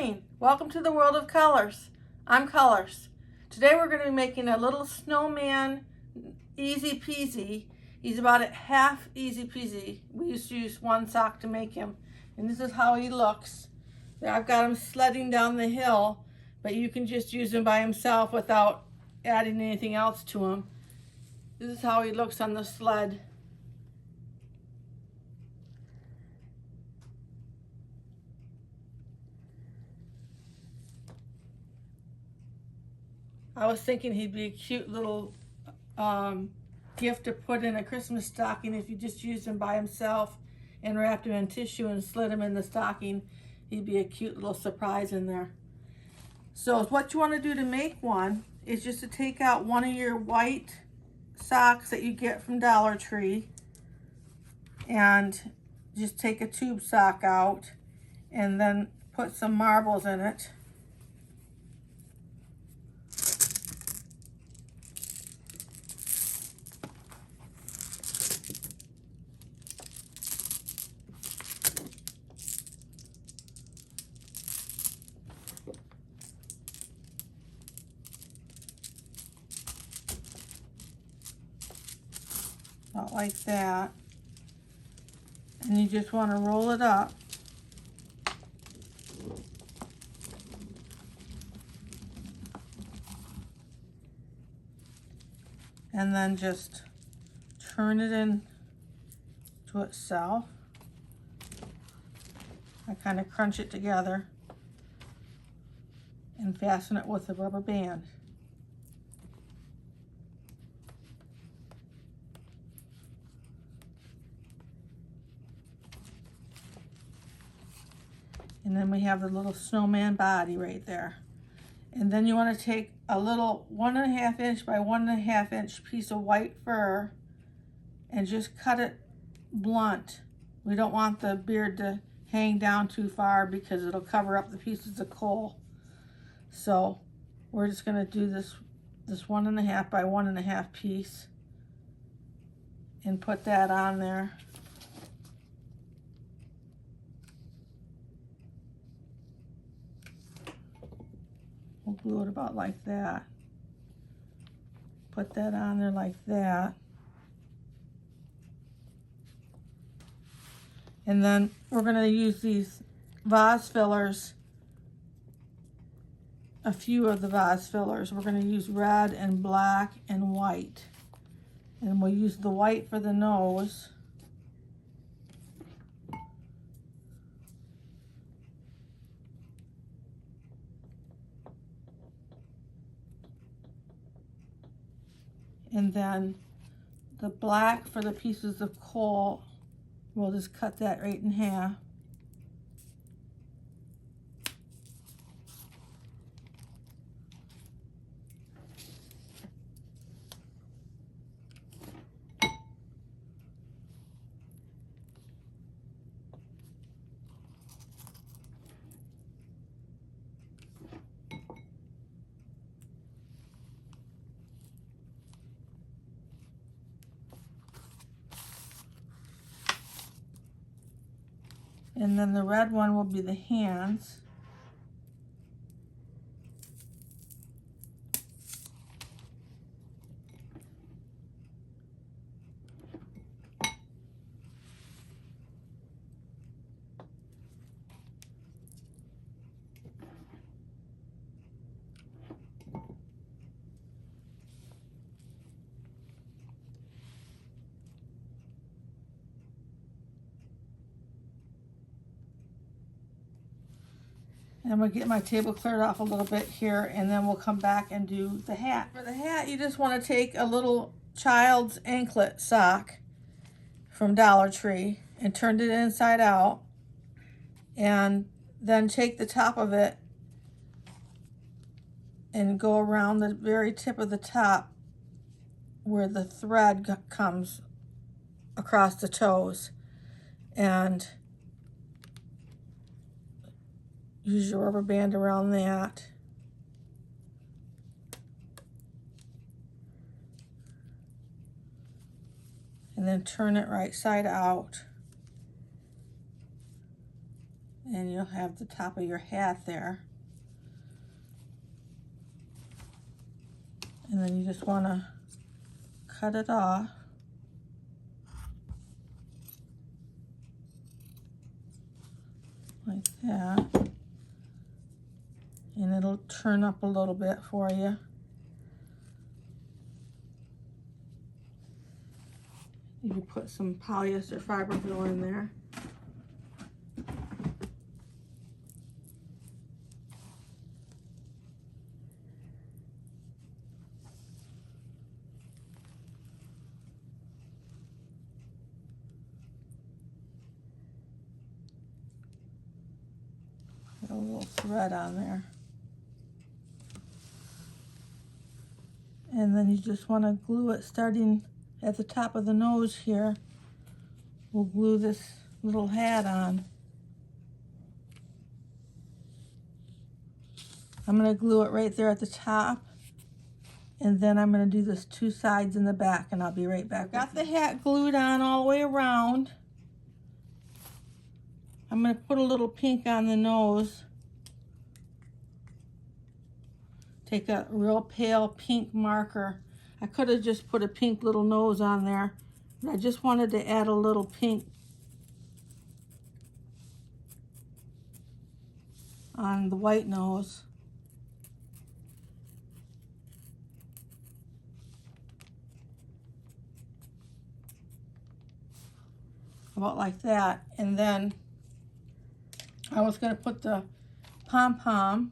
morning. Welcome to the world of colors. I'm Colors. Today we're going to be making a little snowman, easy peasy. He's about at half easy peasy. We used to use one sock to make him. And this is how he looks. I've got him sledding down the hill, but you can just use him by himself without adding anything else to him. This is how he looks on the sled. I was thinking he'd be a cute little gift to put in a Christmas stocking if you just used him by himself and wrapped him in tissue and slid him in the stocking. He'd be a cute little surprise in there. So what you want to do to make one is just to take out one of your white socks that you get from Dollar Tree and just take a tube sock out and then put some marbles in it. About like that. And you just want to roll it up. And then just turn it in to itself. I kind of crunch it together and fasten it with a rubber band. And then we have the little snowman body right there. And then you want to take a little 1.5 inch by 1.5 inch piece of white fur and just cut it blunt. We don't want the beard to hang down too far because it'll cover up the pieces of coal. So we're just going to do this 1.5 by 1.5 piece and put that on there. We'll glue it about like that. Put that on there like that. And then we're going to use these vase fillers, a few of the vase fillers. We're going to use red and black and white. And we'll use the white for the nose. And then the black for the pieces of coal, we'll just cut that right in half. And then the red one will be the hands. And I'm going to get my table cleared off a little bit here, and then we'll come back and do the hat. For the hat, you just want to take a little child's anklet sock from Dollar Tree and turn it inside out, and then take the top of it and go around the very tip of the top where the thread comes across the toes, and use your rubber band around that. And then turn it right side out. and you'll have the top of your hat there. And then you just want to cut it off. Like that. And it'll turn up a little bit for you. You can put some polyester fiberglass in there. Got a little thread on there. And then you just want to glue it starting at the top of the nose here. We'll glue this little hat on. I'm going to glue it right there at the top, and then I'm going to do this 2 sides in the back, and I'll be right back. Got the hat glued on all the way around. I'm going to put a little pink on the nose. Take a real pale pink marker. I could have just put a pink little nose on there, but I just wanted to add a little pink on the white nose. About like that. And then I was going to put the pom-pom,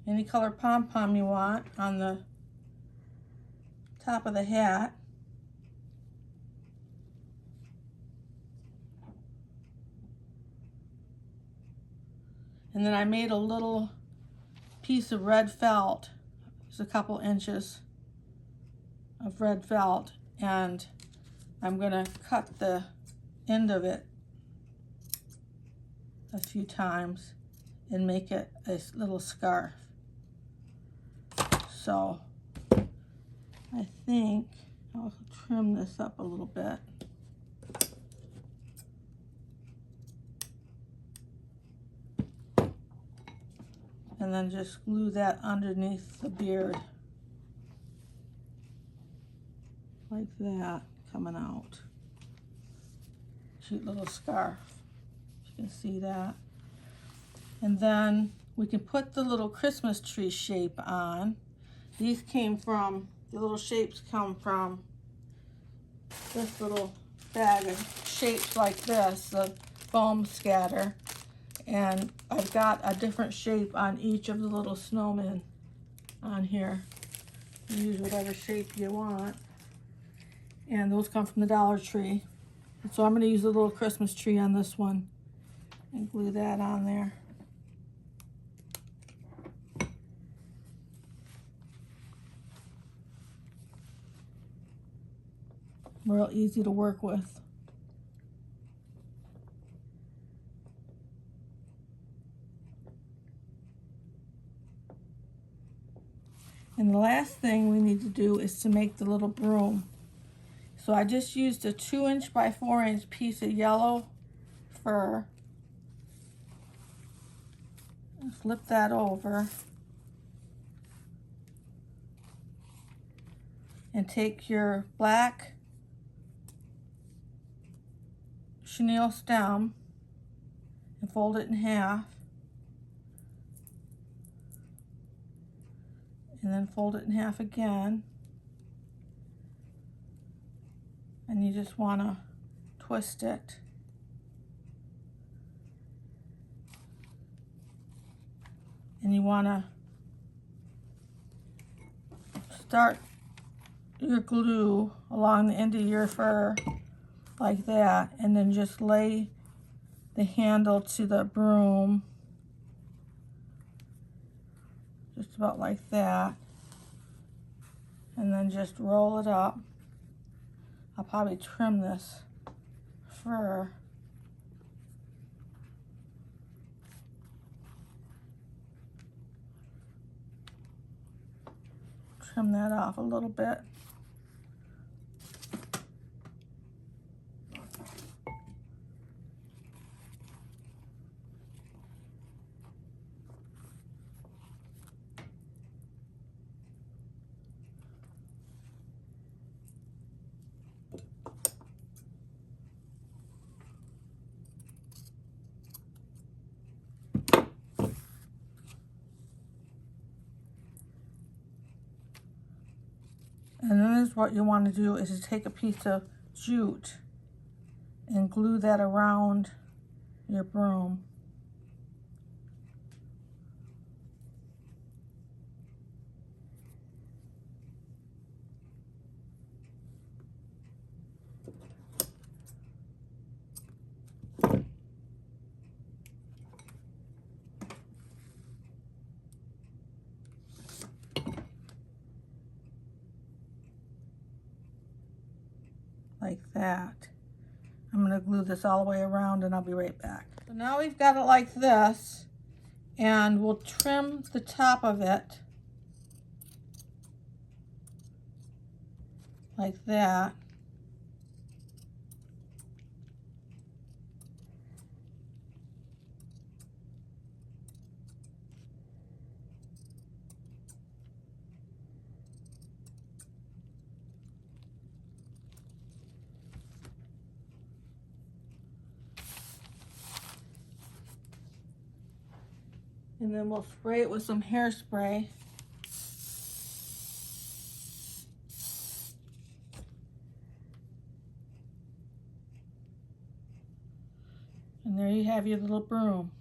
any color pom-pom you want, on the top of the hat. And then I made a little piece of red felt, just a couple inches of red felt, and I'm going to cut the end of it a few times and make it a little scarf. So I think I'll trim this up a little bit. And then just glue that underneath the beard. Like that, coming out. Cute little scarf. You can see that. And then we can put the little Christmas tree shape on. These came from, the little shapes come from this little bag of shapes like this, the foam scatter. And I've got a different shape on each of the little snowmen on here. You use whatever shape you want. And those come from the Dollar Tree. So I'm going to use a little Christmas tree on this one and glue that on there. Real easy to work with. And the last thing we need to do is to make the little broom. So I just used a 2" by 4" piece of yellow fur. Flip that over. And take your black chenille stem and fold it in half. And then fold it in half again. And you just want to twist it. And you want to start your glue along the end of your fur like that, and then just lay the handle to the broom just about like that, and then just roll it up. I'll probably trim this fur. Trim that off a little bit. is, what you want to do is to take a piece of jute and glue that around your broom. Like that. I'm going to glue this all the way around and I'll be right back. So now we've got it like this, and we'll trim the top of it like that. And then we'll spray it with some hairspray. And there you have your little broom.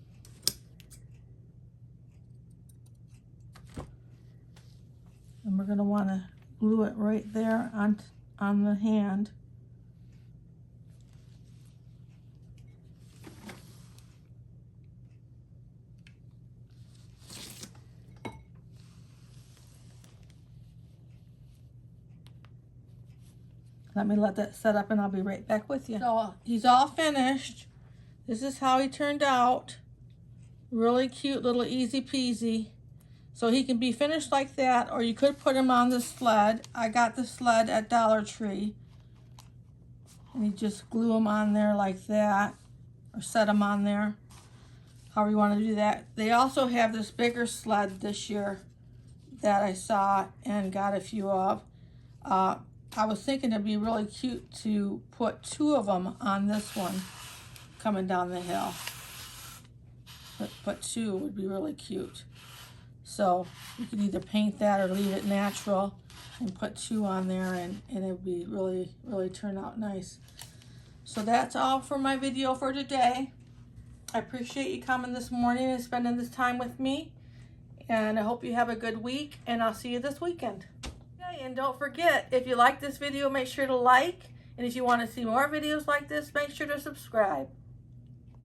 And we're going to want to glue it right there on the hand. Let me let that set up and I'll be right back with you. So he's all finished. This is how he turned out. Really cute, little easy peasy. So he can be finished like that, or you could put him on the sled. I got the sled at Dollar Tree. And you just glue him on there like that, or set him on there, however you want to do that. They also have this bigger sled this year that I saw and got a few of. I was thinking it'd be really cute to put two of them on this one coming down the hill. But two would be really cute. So you could either paint that or leave it natural and put two on there, and it would be really turn out nice. So that's all for my video for today. I appreciate you coming this morning and spending this time with me. And I hope you have a good week, and I'll see you this weekend. Okay, and don't forget, if you like this video, make sure to like. And if you want to see more videos like this, make sure to subscribe.